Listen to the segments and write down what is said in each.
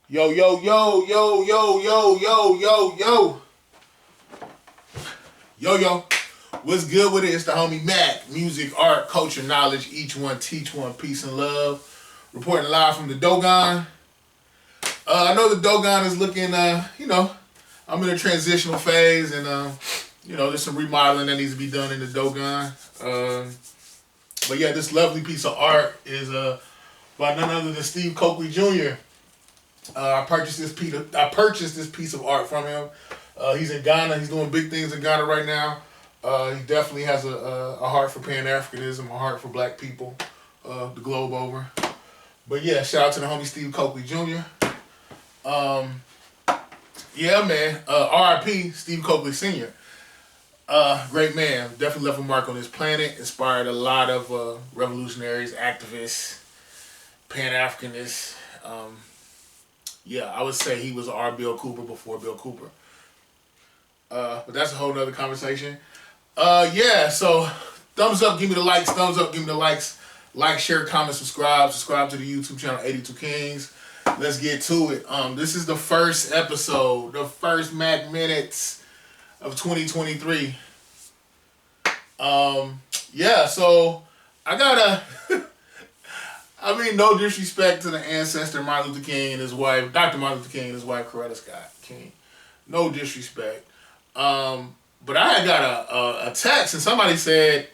Yo, yo, yo, yo, yo, yo, yo, yo, yo. Yo, yo. What's good with it? It's the homie Mac. Music, art, culture, knowledge. Each one teach one. Peace and love. Reporting live from the Dogon. I know the Dogon is looking, I'm in a transitional phase and, there's some remodeling that needs to be done in the Dogon. But yeah, this lovely piece of art is by none other than Steve Coakley Jr. I purchased this piece of art from him. He's in Ghana. He's doing big things in Ghana right now. He definitely has a heart for Pan Africanism, a heart for Black people, the globe over. But yeah, shout out to the homie Steve Coakley Jr. Yeah, man. R.I.P. Steve Coakley Sr. Great man. Definitely left a mark on this planet. Inspired a lot of revolutionaries, activists, Pan Africanists. Yeah, I would say he was our Bill Cooper before Bill Cooper. But that's a whole nother conversation. Yeah, so thumbs up, give me the likes. Thumbs up, give me the likes. Like, share, comment, subscribe. Subscribe to the YouTube channel 82 Kings. Let's get to it. This is the first episode, the first MACK minutes of 2023. Yeah, so I gotta... no disrespect to the ancestor Martin Luther King and his wife, Dr. Martin Luther King and his wife, Coretta Scott King. No disrespect. But I had got a text and somebody said,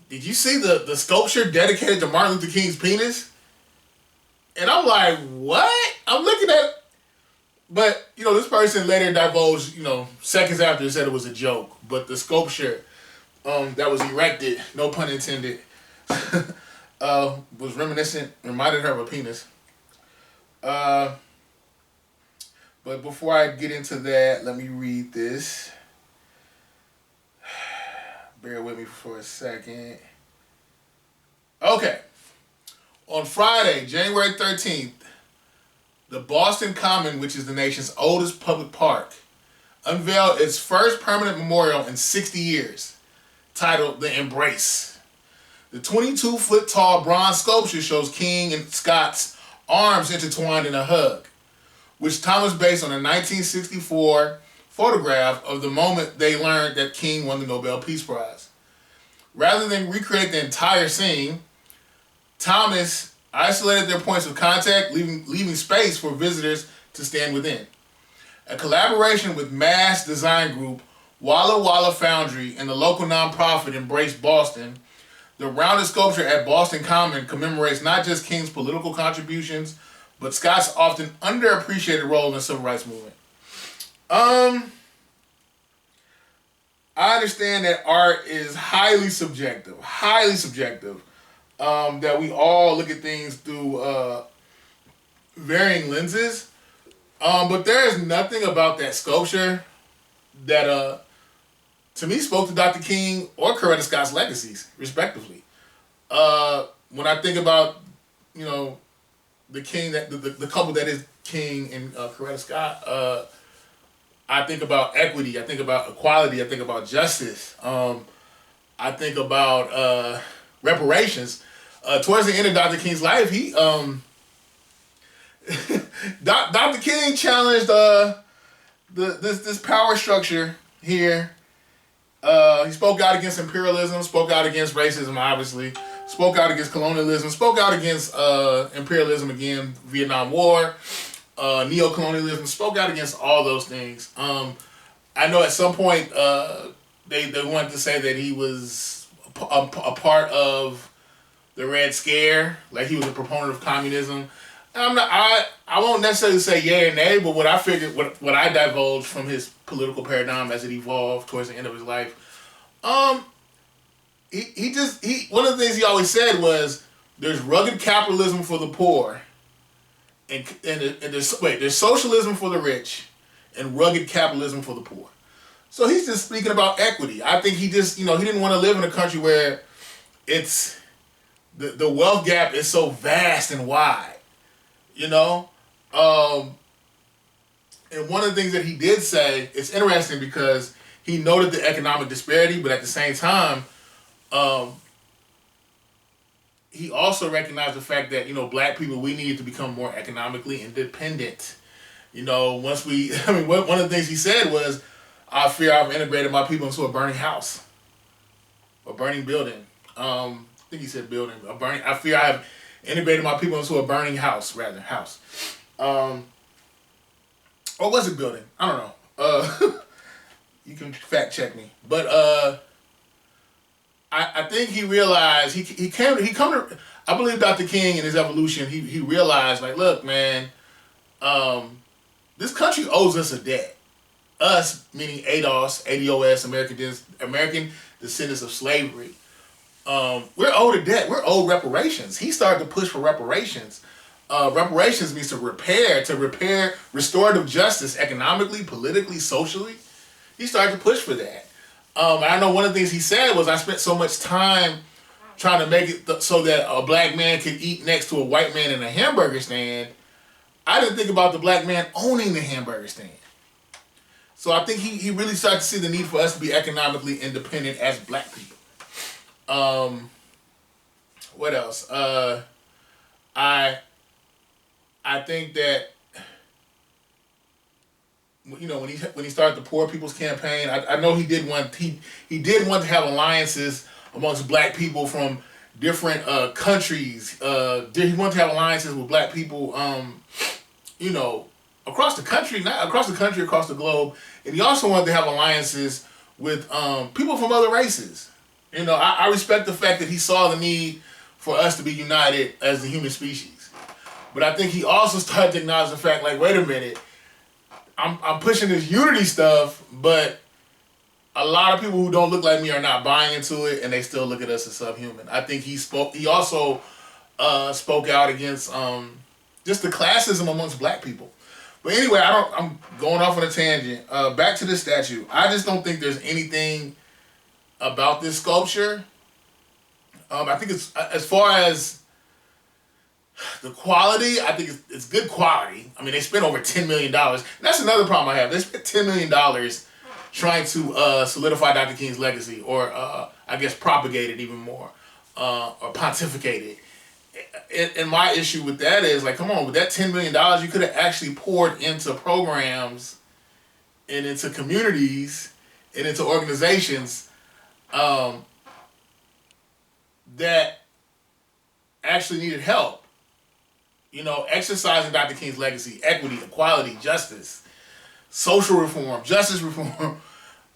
did you see the sculpture dedicated to Martin Luther King's penis? And I'm like, what? I'm looking at, but, this person later divulged, seconds after said it was a joke. But the sculpture that was erected, no pun intended, was reminded her of a penis. But before I get into that, let me read this. Bear with me for a second. Okay. On Friday, January 13th, the Boston Common, which is the nation's oldest public park, unveiled its first permanent memorial in 60 years, titled The Embrace. The 22-foot-tall bronze sculpture shows King and Scott's arms intertwined in a hug, which Thomas based on a 1964 photograph of the moment they learned that King won the Nobel Peace Prize. Rather than recreate the entire scene, Thomas isolated their points of contact, leaving space for visitors to stand within. A collaboration with mass design group Walla Walla Foundry and the local nonprofit Embrace Boston, the rounded sculpture at Boston Common commemorates not just King's political contributions, but Scott's often underappreciated role in the civil rights movement. I understand that art is highly subjective. That we all look at things through varying lenses. But there is nothing about that sculpture that to me spoke to Dr. King or Coretta Scott's legacies, respectively. When I think about, the King, the couple that is King and Coretta Scott, I think about equity, I think about equality, I think about justice, I think about reparations. Towards the end of Dr. King's life, he Dr. King challenged this power structure here. He spoke out against imperialism, spoke out against racism, obviously, spoke out against colonialism, spoke out against imperialism again, Vietnam War, neo-colonialism, spoke out against all those things. I know at some point they wanted to say that he was a part of the Red Scare, like he was a proponent of communism. I won't necessarily say yay or nay, but what I figured, what I divulged from his political paradigm as it evolved towards the end of his life, he one of the things he always said was, there's rugged capitalism for the poor, and there's socialism for the rich, and rugged capitalism for the poor. So he's just speaking about equity. I think he just, he didn't want to live in a country where it's the wealth gap is so vast and wide. And one of the things that he did say, it's interesting because he noted the economic disparity, but at the same time, he also recognized the fact that black people, we needed to become more economically independent. Once we, I mean, one of the things he said was, "I fear I've integrated my people into a burning house, a burning building." I think he said building, a burning. I fear I have integrated my people into a burning house, rather house. Or was it building? I don't know. You can fact check me, but I think he realized he came to. I believe Dr. King in his evolution, he realized, like, look, man, this country owes us a debt. Us, meaning ADOS, American descendants of slavery. We're owed a debt. We're owed reparations. He started to push for reparations. Reparations means to repair restorative justice economically, politically, socially. He started to push for that. I know one of the things he said was, I spent so much time trying to make it so that a black man could eat next to a white man in a hamburger stand. I didn't think about the black man owning the hamburger stand. So I think he really started to see the need for us to be economically independent as black people. What else? I think that when he started the Poor People's Campaign, I know he did want to have alliances amongst black people from different countries. He wanted to have alliances with black people, across the country, not across the country, across the globe, and he also wanted to have alliances with people from other races. I respect the fact that he saw the need for us to be united as the human species. But I think he also started to acknowledge the fact, like, wait a minute, I'm pushing this unity stuff, but a lot of people who don't look like me are not buying into it, and they still look at us as subhuman. I think he also spoke out against just the classism amongst black people. But anyway, I'm going off on a tangent. Back to the statue. I just don't think there's anything about this sculpture. I think it's, as far as the quality, I think it's good quality. I mean, they spent over $10 million. That's another problem I have. They spent $10 million trying to solidify Dr. King's legacy, or I guess propagate it even more, or pontificate it. And my issue with that is, like, come on, with that $10 million, you could have actually poured into programs and into communities and into organizations that actually needed help. Exercising Dr. King's legacy, equity, equality, justice, social reform, justice reform,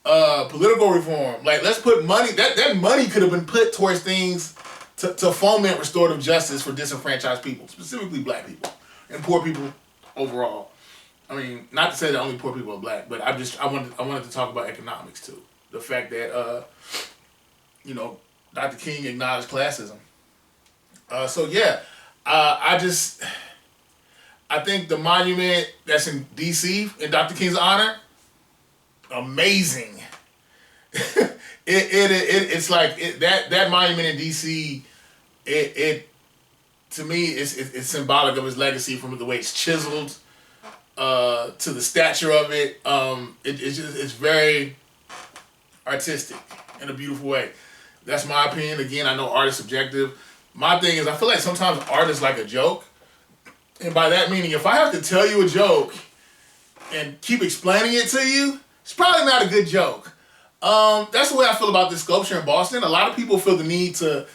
political reform. Like, let's put money, that money could have been put towards things to foment restorative justice for disenfranchised people, specifically black people and poor people overall. I mean, not to say that only poor people are black, but I wanted to talk about economics too. The fact that Dr. King acknowledged classism. I think the monument that's in D.C. in Dr. King's honor, amazing. It's like that monument in D.C. It to me it's symbolic of his legacy, from the way it's chiseled to the stature of it. It's very artistic in a beautiful way. That's my opinion. Again, I know art is subjective. My thing is, I feel like sometimes art is like a joke. And by that meaning, if I have to tell you a joke and keep explaining it to you, it's probably not a good joke. That's the way I feel about this sculpture in Boston. A lot of people feel the need to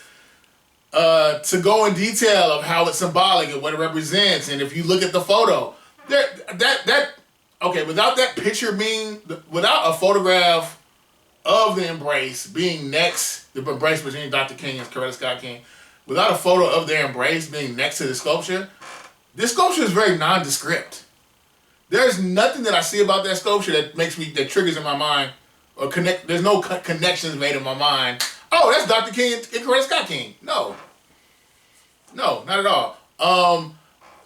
go in detail of how it's symbolic and what it represents. And if you look at the photo, without that picture without a photograph of the embrace being next, the embrace between Dr. King and Coretta Scott King, without a photo of their embrace being next to the sculpture, this sculpture is very nondescript. There's nothing that I see about that sculpture that triggers in my mind, or connect. There's no connections made in my mind. Oh, that's Dr. King and Coretta Scott King. No, not at all.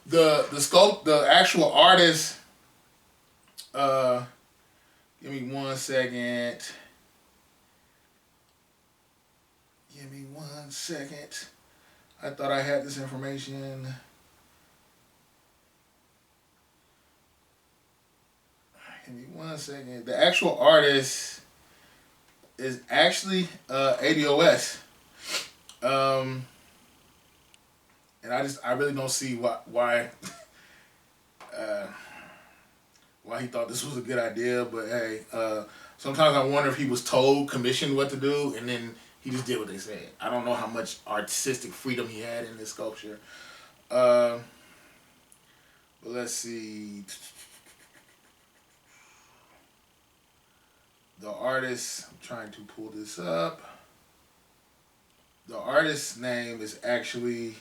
The actual artist. Give me 1 second. I thought I had this information. Give me 1 second. The actual artist is actually ADOS. and I really don't see uh, why he thought this was a good idea. But hey, sometimes I wonder if he was told, commissioned what to do, and then he just did what they said. I don't know how much artistic freedom he had in this sculpture. But let's see. The artist, I'm trying to pull this up. The artist's name is actually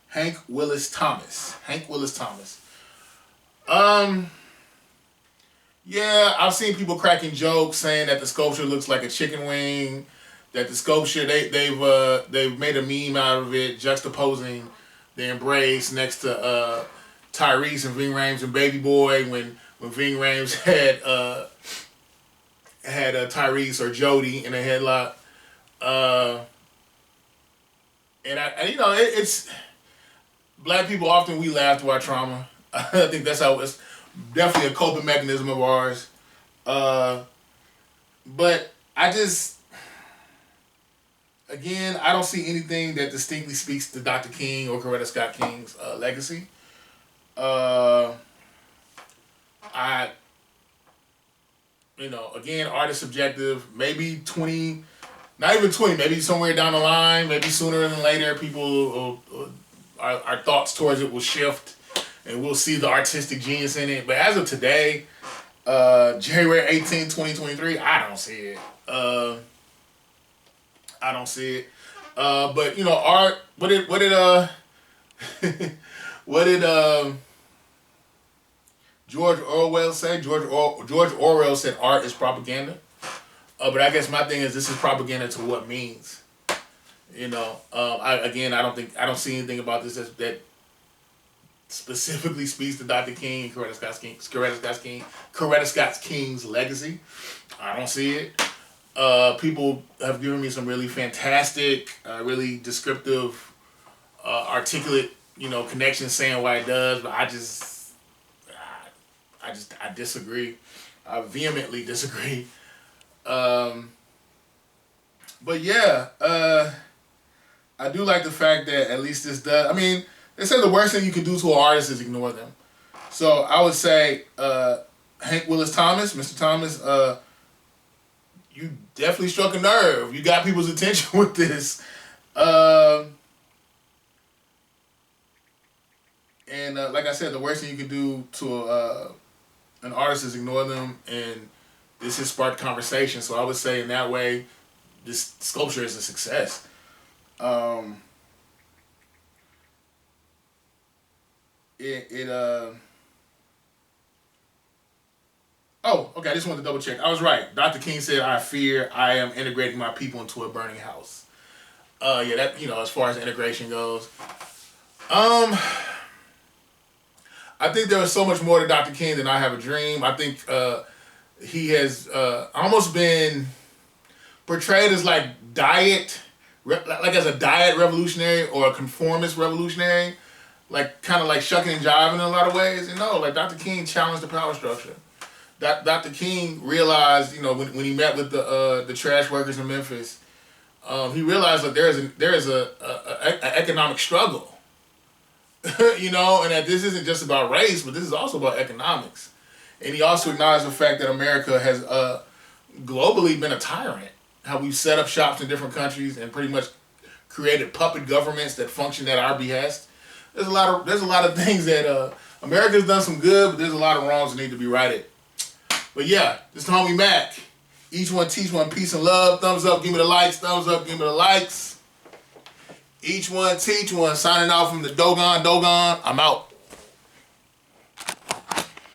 Hank Willis Thomas. Hank Willis Thomas. Yeah, I've seen people cracking jokes saying that the sculpture looks like a chicken wing. That the sculpture they've made a meme out of it, juxtaposing the embrace next to Tyrese and Ving Rhames and Baby Boy when Ving Rhames had Tyrese or Jody in a headlock. It's black people often we laugh through our trauma. I think that's how it's definitely a coping mechanism of ours. But I just, again, I don't see anything that distinctly speaks to Dr. King or Coretta Scott King's legacy. Again, art is subjective. Maybe 20, not even 20, maybe somewhere down the line, maybe sooner than later, our thoughts towards it will shift and we'll see the artistic genius in it. But as of today, January 18, 2023, I don't see it. I don't see it. But art. What did George Orwell say? George Orwell said art is propaganda. But I guess my thing is this is propaganda to what means. I don't see anything about this that specifically speaks to Dr. King and Coretta Scott King's legacy. I don't see it. People have given me some really fantastic, really descriptive, articulate, connections saying why it does, but I disagree. I vehemently disagree. But yeah, I do like the fact that at least this does. I mean, they said the worst thing you can do to an artist is ignore them. So I would say, Hank Willis Thomas, Mr. Thomas, you definitely struck a nerve. You got people's attention with this. And like I said, the worst thing you can do to an artist is ignore them, and this has sparked conversation. So I would say in that way, this sculpture is a success. Oh, okay, I just wanted to double check. I was right. Dr. King said, I fear I am integrating my people into a burning house. Yeah, that, as far as integration goes. I think there was so much more to Dr. King than I Have a Dream. I think he has almost been portrayed as like as a diet revolutionary or a conformist revolutionary, like kind of like shucking and jiving in a lot of ways. And no, like Dr. King challenged the power structure. Dr. King realized, when he met with the trash workers in Memphis, he realized that there is a economic struggle. And that this isn't just about race, but this is also about economics. And he also acknowledged the fact that America has globally been a tyrant. How we've set up shops in different countries and pretty much created puppet governments that function at our behest. There's a lot of things that America's done some good, but there's a lot of wrongs that need to be righted. But yeah, this is the homie Mac. Each one teach one, peace and love. Thumbs up, give me the likes. Thumbs up, give me the likes. Each one teach one. Signing off from the Dogon. I'm out.